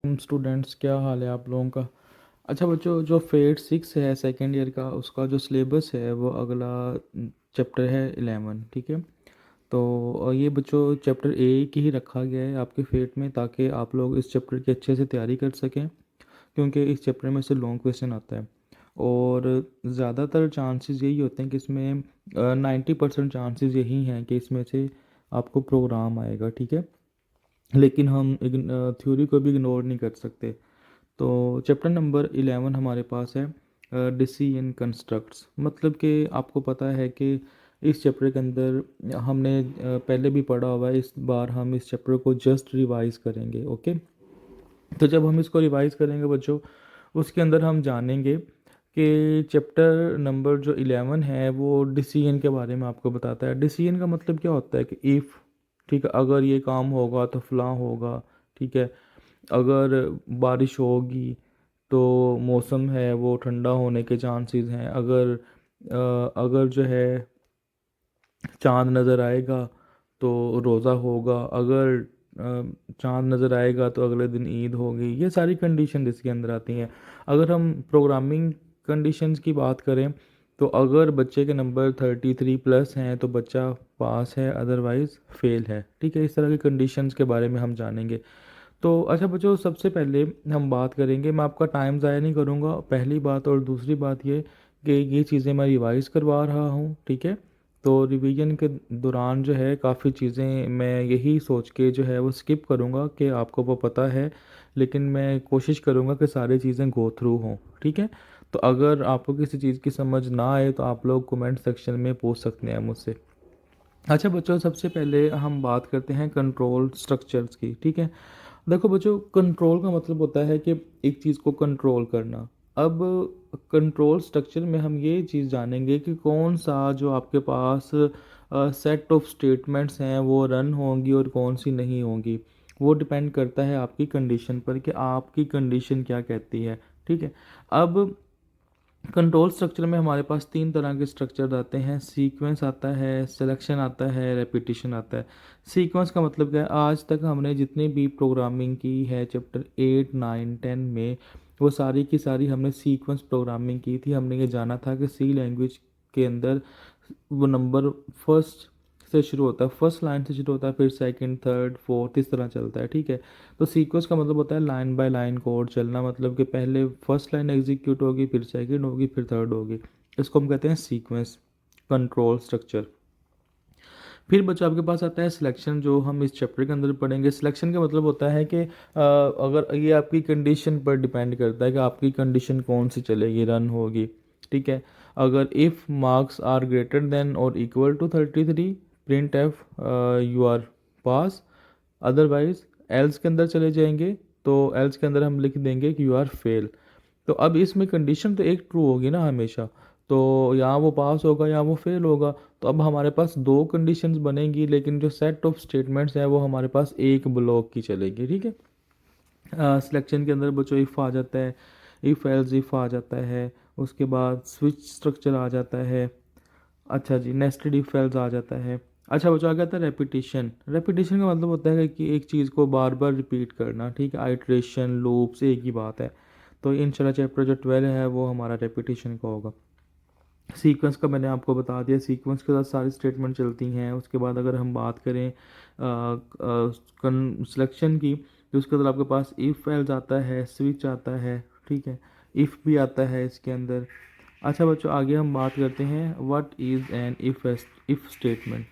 Students, क्या हाल है आप लोगों का। अच्छा बच्चों, जो फेट 6 है सेकेंड ईयर का, उसका जो सिलेबस है वो अगला चैप्टर है 11। ठीक है। तो ये बच्चों चैप्टर ए की ही रखा गया है आपके फेट में, ताकि आप लोग इस चैप्टर की अच्छे से तैयारी कर सकें, क्योंकि इस चैप्टर में से लॉन्ग क्वेश्चन आता है। और ज़्यादातर चांसेस यही होते हैं कि इसमें 90% चांसेस यही हैं कि इसमें से आपको प्रोग्राम आएगा। ठीक है। लेकिन हम थ्योरी को भी इग्नोर नहीं कर सकते। तो चैप्टर नंबर 11 हमारे पास है डिसीजन कंस्ट्रक्ट्स। मतलब कि आपको पता है कि इस चैप्टर के अंदर हमने पहले भी पढ़ा हुआ है, इस बार हम इस चैप्टर को जस्ट रिवाइज करेंगे। ओके। तो जब हम इसको रिवाइज करेंगे बच्चों, उसके अंदर हम जानेंगे कि चैप्टर नंबर जो 11 है वो डिसीजन के बारे में आपको बताता है। डिसीजन का मतलब क्या होता है कि इफ़, ठीक है, अगर ये काम होगा तो फलां होगा। ठीक है। अगर बारिश होगी तो मौसम है वो ठंडा होने के चांसेस हैं। अगर जो है चांद नज़र आएगा तो रोज़ा होगा। अगर चांद नज़र आएगा तो अगले दिन ईद होगी। ये सारी कंडीशन इसके अंदर आती हैं। अगर हम प्रोग्रामिंग कंडीशंस की बात करें, तो अगर बच्चे के नंबर 33 प्लस हैं तो बच्चा पास है, अदरवाइज़ फेल है। ठीक है। इस तरह की कंडीशंस के बारे में हम जानेंगे। तो अच्छा बच्चों, सबसे पहले हम बात करेंगे, मैं आपका टाइम ज़ाया नहीं करूँगा, पहली बात। और दूसरी बात ये कि ये चीज़ें मैं रिवाइज़ करवा रहा हूँ। ठीक है। तो रिवीजन के दौरान जो है काफ़ी चीज़ें मैं यही सोच के जो है वो स्किप करूँगा कि आपको वो पता है, लेकिन मैं कोशिश करूँगा कि सारी चीज़ें गो थ्रू हों। ठीक है। तो अगर आपको किसी चीज़ की समझ ना आए तो आप लोग कमेंट सेक्शन में पूछ सकते हैं मुझसे। अच्छा बच्चों, सबसे पहले हम बात करते हैं कंट्रोल स्ट्रक्चर्स की। ठीक है। देखो बच्चों, कंट्रोल का मतलब होता है कि एक चीज़ को कंट्रोल करना। अब कंट्रोल स्ट्रक्चर में हम ये चीज़ जानेंगे कि कौन सा जो आपके पास सेट ऑफ स्टेटमेंट्स हैं वो रन होंगी और कौन सी नहीं होंगी। वो डिपेंड करता है आपकी कंडीशन पर कि आपकी कंडीशन क्या कहती है। ठीक है। अब कंट्रोल स्ट्रक्चर में हमारे पास तीन तरह के स्ट्रक्चर आते हैं। सीक्वेंस आता है, सिलेक्शन आता है, रेपिटेशन आता है। सीक्वेंस का मतलब क्या है, आज तक हमने जितनी भी प्रोग्रामिंग की है चैप्टर 8 9 10 में, वो सारी की सारी हमने सीक्वेंस प्रोग्रामिंग की थी। हमने ये जाना था कि सी लैंग्वेज के अंदर वो नंबर फर्स्ट से शुरू होता है, फर्स्ट लाइन से शुरू होता है, फिर सेकंड, थर्ड, फोर्थ, इस तरह चलता है। ठीक है। तो सीक्वेंस का मतलब होता है लाइन बाय लाइन कोड चलना, मतलब कि पहले फर्स्ट लाइन एग्जीक्यूट होगी, फिर सेकंड होगी, फिर थर्ड होगी। इसको हम कहते हैं सीक्वेंस कंट्रोल स्ट्रक्चर। फिर बच्चों आपके पास आता है सिलेक्शन, जो हम इस चैप्टर के अंदर पढ़ेंगे। सिलेक्शन का मतलब होता है कि अगर ये आपकी कंडीशन पर डिपेंड करता है कि आपकी कंडीशन कौन सी चलेगी, रन होगी। ठीक है। अगर if marks are greater than और equal to 33, printf you are pass. Otherwise else के अंदर चले जाएंगे, तो एल्स के अंदर हम लिख देंगे कि यू आर फेल। तो अब इसमें कंडीशन तो एक ट्रू होगी ना हमेशा, तो यहाँ वो पास होगा या वो फेल होगा। तो अब हमारे पास दो कंडीशंस बनेंगी, लेकिन जो सेट ऑफ स्टेटमेंट्स है वो हमारे पास एक ब्लॉक की चलेगी। ठीक है। सिलेक्शन के अंदर बच्चों इफ़ आ जाता है, इफ़ एल्स इफ़ आ जाता है, उसके बाद स्विच स्ट्रक्चर आ जाता है। अच्छा जी, नेस्टेड इफ एल्स आ जाता है। अच्छा बच्चों, आ जाता है रेपिटेशन। रेपिटेशन का मतलब होता है कि एक चीज़ को बार बार रिपीट करना। ठीक है। आइट्रेशन, लूप्स, एक ही बात है। तो इंशाल्लाह चैप्टर जो 12 है वो हमारा रेपिटेशन का होगा। सीक्वेंस का मैंने आपको बता दिया, सीक्वेंस के साथ सारी स्टेटमेंट चलती हैं। उसके बाद अगर हम बात करें सिलेक्शन की, तो उसके अंदर आपके पास इफ़ एल्स आता है, स्विच आता है। ठीक है। इफ़ भी आता है इसके अंदर। अच्छा बच्चों, आगे हम बात करते हैं what is an if statement.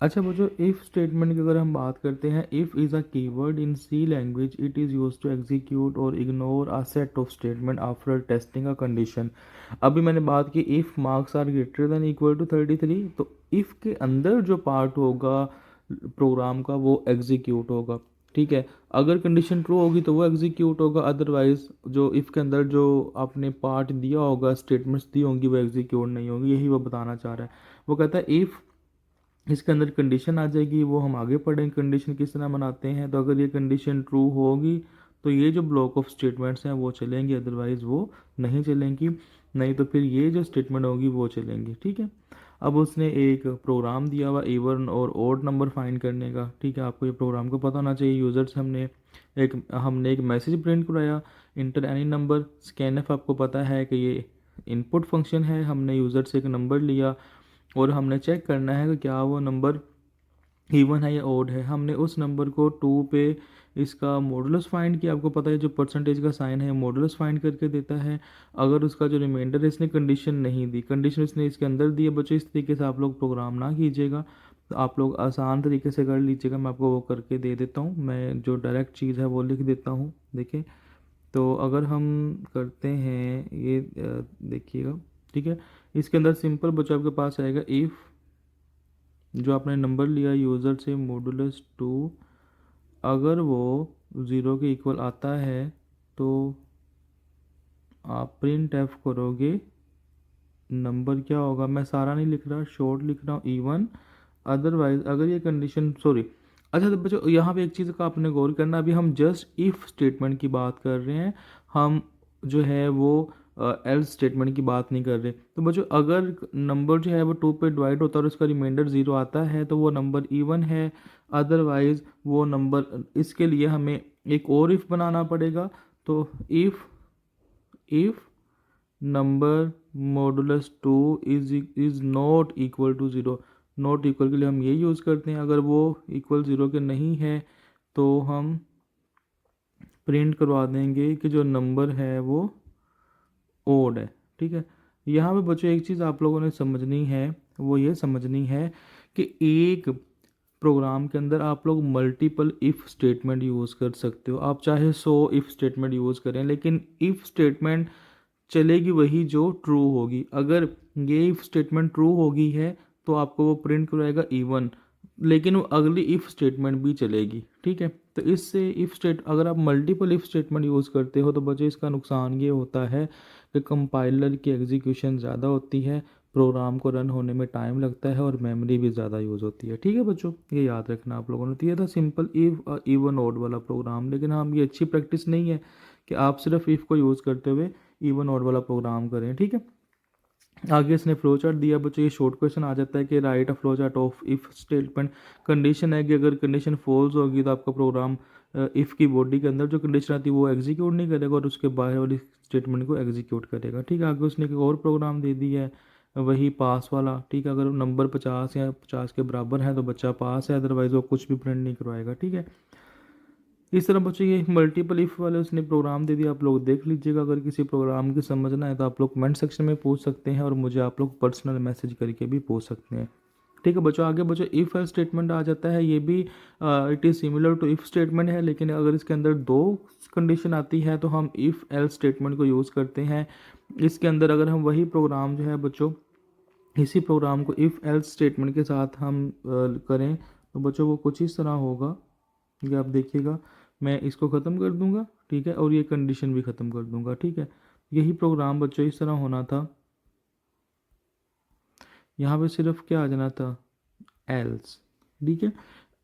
अच्छा बच्चों, इफ़ स्टेटमेंट की अगर हम बात करते हैं, if is a keyword in C language, it is use to execute और ignore a set of statement after testing a condition. अभी मैंने बात की if marks are greater than equal to 33, तो इफ़ के अंदर जो पार्ट होगा प्रोग्राम का वो एग्जीक्यूट होगा। ठीक है। अगर कंडीशन ट्रू होगी तो वो एग्जीक्यूट होगा, अदरवाइज जो इफ़ के अंदर जो आपने पार्ट दिया होगा, स्टेटमेंट्स दी होंगी, वो एग्जीक्यूट नहीं होगी। यही वो बताना चाह रहा है। वो कहता है इफ़ इसके अंदर कंडीशन आ जाएगी, वो हम आगे पढ़ेंगे कंडीशन किस तरह बनाते हैं। तो अगर ये कंडीशन ट्रू होगी तो ये जो ब्लॉक ऑफ स्टेटमेंट्स हैं वो चलेंगी, अदरवाइज़ वो नहीं चलेंगी। नहीं तो फिर ये जो स्टेटमेंट होगी वो चलेंगी। ठीक है। अब उसने एक प्रोग्राम दिया हुआ इवन और ओड नंबर फाइंड करने का। ठीक है। आपको ये प्रोग्राम को पता होना चाहिए। यूज़र्स हमने हमने एक मैसेज प्रिंट कराया, इंटर एनी नंबर। स्कैनफ आपको पता है कि ये इनपुट फंक्शन है, हमने यूज़र से एक नंबर लिया और हमने चेक करना है कि क्या वो नंबर इवन है या ओड है। हमने उस नंबर को 2 पे इसका मॉडुलस फाइंड किया, आपको पता है जो परसेंटेज का साइन है मॉडुलस फाइंड करके देता है। अगर उसका जो रिमाइंडर है, इसने कंडीशन नहीं दी, कंडीशन इसने इसके अंदर दी है। बच्चों इस तरीके से आप लोग प्रोग्राम ना कीजिएगा, तो आप लोग आसान तरीके से कर लीजिएगा। मैं आपको वो करके दे देता हूँ, मैं जो डायरेक्ट चीज़ है वो लिख देता हूँ। देखिए, तो अगर हम करते हैं ये देखिएगा, ठीक है। इसके अंदर सिंपल बच्चों आपके पास आएगा इफ़, जो आपने नंबर लिया यूज़र से मॉडुलस 2, अगर वो 0 के इक्वल आता है तो आप प्रिंट एफ करोगे, नंबर क्या होगा, मैं सारा नहीं लिख रहा, शॉर्ट लिख रहा हूँ, इवन। अदरवाइज अगर ये कंडीशन, सॉरी, अच्छा तो बच्चों यहाँ पे एक चीज़ का आपने गौर करना, अभी हम जस्ट इफ़ स्टेटमेंट की बात कर रहे हैं, हम जो है वो एल्स स्टेटमेंट की बात नहीं कर रहे। तो बच्चों अगर नंबर जो है वो 2 पे डिवाइड होता है और उसका रिमाइंडर 0 आता है तो वो नंबर इवन है, अदरवाइज वो नंबर, इसके लिए हमें एक और इफ़ बनाना पड़ेगा। तो if number modulus 2 is not equal to 0, not equal के लिए हम ये यूज़ करते हैं। अगर वो इक्वल 0 के नहीं है तो हम प्रिंट करवा देंगे कि जो नंबर है वो ओड है, ठीक है। यहाँ पे बच्चों एक चीज़ आप लोगों ने समझनी है, वो ये समझनी है कि एक प्रोग्राम के अंदर आप लोग मल्टीपल इफ़ स्टेटमेंट यूज़ कर सकते हो। आप चाहे 100 इफ़ स्टेटमेंट यूज़ करें, लेकिन इफ़ स्टेटमेंट चलेगी वही जो ट्रू होगी। अगर ये इफ़ स्टेटमेंट ट्रू होगी है तो आपको वो प्रिंट करवाएगा इवन, लेकिन वो अगली इफ़ स्टेटमेंट भी चलेगी, ठीक है। तो इससे अगर आप मल्टीपल इफ़ स्टेटमेंट यूज़ करते हो तो बच्चे इसका नुकसान ये होता है कि कंपाइलर की एग्जीक्यूशन ज़्यादा होती है, प्रोग्राम को रन होने में टाइम लगता है और मेमोरी भी ज़्यादा यूज़ होती है, ठीक है बच्चों, ये याद रखना आप लोगों ने। तो ये था सिंपल इफ़ इवन ओड वाला प्रोग्राम, लेकिन हाँ ये अच्छी प्रैक्टिस नहीं है कि आप सिर्फ इफ़ को यूज़ करते हुए इवन ऑड वाला प्रोग्राम करें, ठीक है। आगे इसने फ्लो चार्ट दिया बच्चों, ये शॉर्ट क्वेश्चन आ जाता है कि right a flow chart of if statement. Condition है कि अगर कंडीशन फॉल्स होगी तो आपका प्रोग्राम इफ़ की बॉडी के अंदर जो कंडीशन आती है वो एग्जीक्यूट नहीं करेगा और उसके बाहर वाली स्टेटमेंट को एग्जीक्यूट करेगा, ठीक है। आगे उसने एक और प्रोग्राम दे दी है, वही पास वाला, ठीक है। अगर नंबर 50 या 50 के बराबर है तो बच्चा पास है, अदरवाइज वो कुछ भी प्रिंट नहीं करवाएगा, ठीक है। इस तरह बच्चों ये मल्टीपल इफ़ वाले उसने प्रोग्राम दे दिया, आप लोग देख लीजिएगा। अगर किसी प्रोग्राम की समझना है तो आप लोग कमेंट सेक्शन में पूछ सकते हैं और मुझे आप लोग पर्सनल मैसेज करके भी पूछ सकते हैं, ठीक है बच्चों। आगे बच्चों इफ़ एल्स स्टेटमेंट आ जाता है, ये भी it is similar to if statement है, लेकिन अगर इसके अंदर 2 कंडीशन आती है तो हम इफ़ एल्स स्टेटमेंट को यूज़ करते हैं। इसके अंदर अगर हम वही प्रोग्राम जो है बच्चों, इसी प्रोग्राम को इफ़ एल्स स्टेटमेंट के साथ हम करें तो बच्चों वो कुछ इस तरह होगा, ये आप देखिएगा। मैं इसको ख़त्म कर दूंगा, ठीक है, और ये कंडीशन भी ख़त्म कर दूंगा, ठीक है। यही प्रोग्राम बच्चों इस तरह होना था, यहाँ पे सिर्फ क्या आ जाना था, एल्स, ठीक है।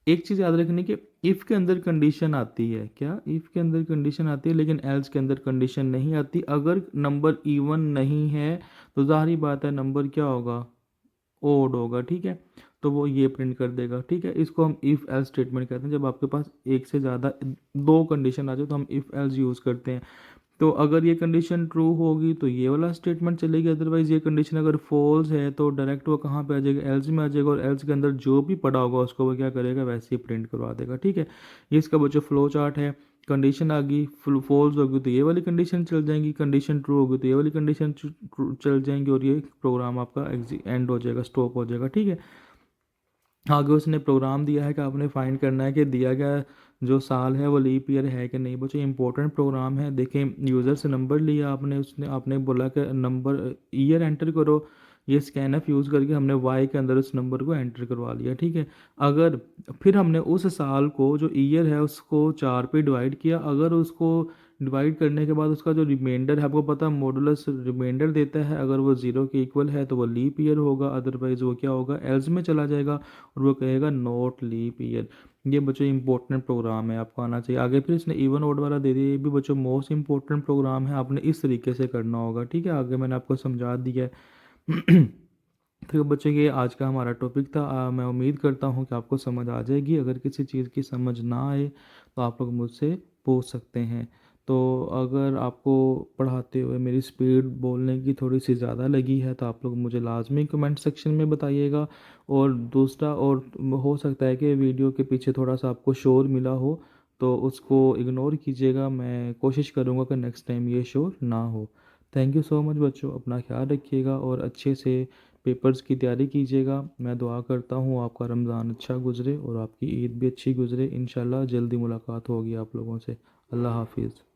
एक चीज़ याद रखनी कि इफ़ के अंदर कंडीशन आती है, क्या इफ़ के अंदर कंडीशन आती है लेकिन एल्स के अंदर कंडीशन नहीं आती। अगर नंबर इवन नहीं है तो जाहिर बात है नंबर क्या होगा, ओड होगा, ठीक है। तो वो ये प्रिंट कर देगा, ठीक है। इसको हम इफ़ एल्स स्टेटमेंट कहते हैं। जब आपके पास एक से ज़्यादा 2 कंडीशन आ जाए तो हम इफ़ एल्स यूज़ करते हैं। तो अगर ये कंडीशन ट्रू होगी तो ये वाला स्टेटमेंट चलेगी, अदरवाइज़ ये कंडीशन अगर फॉल्स है तो डायरेक्ट वो कहाँ पे आ जाएगा, एल्स में आ जाएगा, और एल्स के अंदर जो भी पड़ा होगा उसको वो क्या करेगा, वैसे ही प्रिंट करवा देगा, ठीक है। ये इसका बच्चों फ्लो चार्ट है। कंडीशन आ गई, फॉल्स होगी तो ये वाली कंडीशन चल जाएंगी, कंडीशन ट्रू होगी तो ये वाली कंडीशन चल जाएंगी, और ये प्रोग्राम आपका एंड हो जाएगा, स्टॉप हो जाएगा, ठीक है। आगे उसने प्रोग्राम दिया है कि आपने फाइंड करना है कि दिया गया जो साल है वो लीप ईयर है कि नहीं। बच्चों इंपॉर्टेंट प्रोग्राम है, देखें यूज़र से नंबर लिया आपने, उसने आपने बोला कि नंबर ईयर एंटर करो, ये स्कैनफ यूज़ करके हमने वाई के अंदर उस नंबर को एंटर करवा लिया, ठीक है। अगर फिर हमने उस साल को जो ईयर है उसको 4 पे डिवाइड किया, अगर उसको डिवाइड करने के बाद उसका जो रिमाइंडर है, आपको पता मॉडुलस रिमाइंडर देता है, अगर वो 0 के इक्वल है तो वो लीप ईयर होगा, अदरवाइज वो क्या होगा, एल्स में चला जाएगा और वो कहेगा नॉट लीप ईयर। ये बच्चों इंपॉर्टेंट प्रोग्राम है, आपको आना चाहिए। आगे फिर इसने इवन ओड वाला दे दिया, ये भी बच्चों मोस्ट इंपॉर्टेंट प्रोग्राम है, आपने इस तरीके से करना होगा, ठीक है। आगे मैंने आपको समझा दिया है। तो बच्चों ये आज का हमारा टॉपिक था। मैं उम्मीद करता हूँ कि आपको समझ आ जाएगी। अगर किसी चीज़ की समझ ना आए तो आप लोग मुझसे पूछ सकते हैं। तो अगर आपको पढ़ाते हुए मेरी स्पीड बोलने की थोड़ी सी ज़्यादा लगी है तो आप लोग मुझे लाजमी कमेंट सेक्शन में बताइएगा। और दूसरा, और हो सकता है कि वीडियो के पीछे थोड़ा सा आपको शोर मिला हो तो उसको इग्नोर कीजिएगा। मैं कोशिश करूँगा कि नेक्स्ट टाइम ये शोर ना हो। थैंक यू सो मच बच्चों, अपना ख्याल रखिएगा और अच्छे से पेपर्स की तैयारी कीजिएगा। मैं दुआ करता हूँ आपका रमज़ान अच्छा गुज़रे और आपकी ईद भी अच्छी गुज़रे। इंशाल्लाह जल्दी मुलाकात होगी आप लोगों से। अल्लाह हाफिज़।